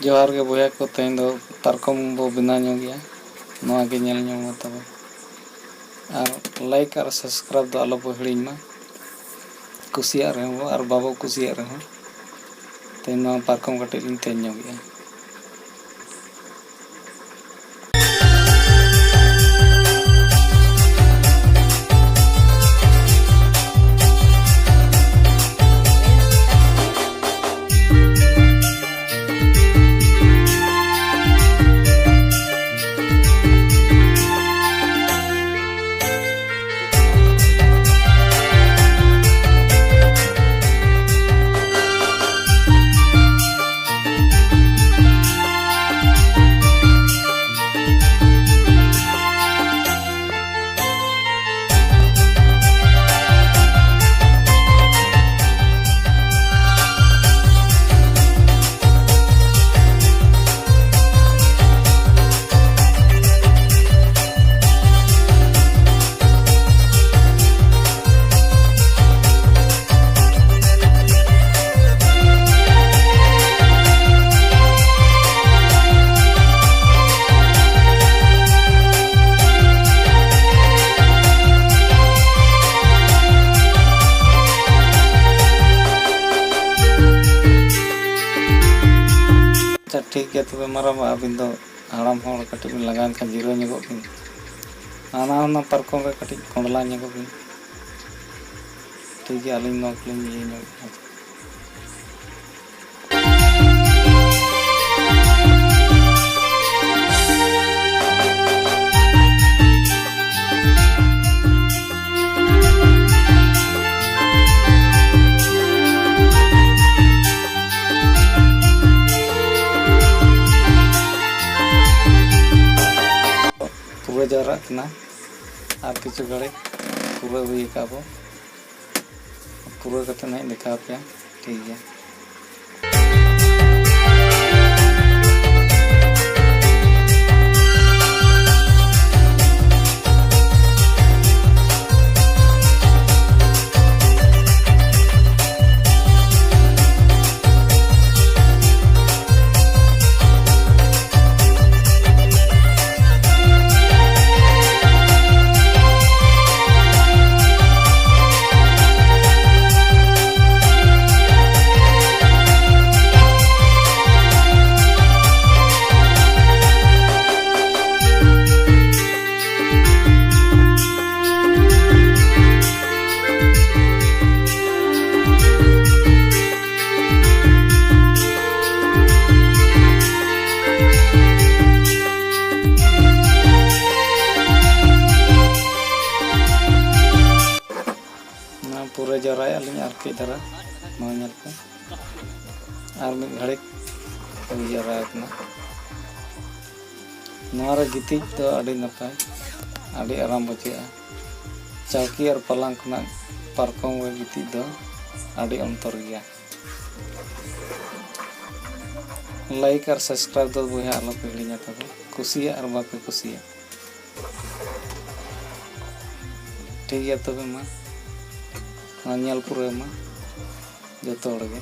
जोहार गे बोया को तेन दो पारकम बो बिना गया नवा गे नेल ᱧᱟᱢᱟ तब और लाइक और सब्सक्राइब दो आलो बो हिड़ी मा कुसिया रहो और बाबो कुसिया रहो तेन नवा पारकम कटे लिन तेन गया अच्छा ठीक है तब मारा अबिन दो हाड़ाम होड़ कटी बिन लगान खान जीरो ᱧᱚᱜᱚ बिन आना होना पारकम रे कटी कोंडला ᱧᱚᱜᱚ बिन ठीक है अलिन नो क्लीन ये ᱧᱚᱜ पूरा जरा कना और किछु घड़े पूरा हुई का बो पूरा कते नहीं दिखा पे ठीक है पूरा जराया अलिंग और के धरा नवा नेल पे और मिद घड़े हुई जराया कना नवा रे गितिज तो अड़ी नपाय अड़ी आराम बुझेगा चौकी और पलंग खना पारकम रे गितिज दो अड़ी अंतर गया लाइक और सब्सक्राइब दो बुया आलो पे हिड़िया तब कुसिया और बापे कुसिया ठीक है तब मा ᱧᱮᱞ ᱯᱩᱨᱟᱹᱣ ᱢᱟ ᱡᱚᱛᱚ ᱦᱚᱲ ᱜᱮ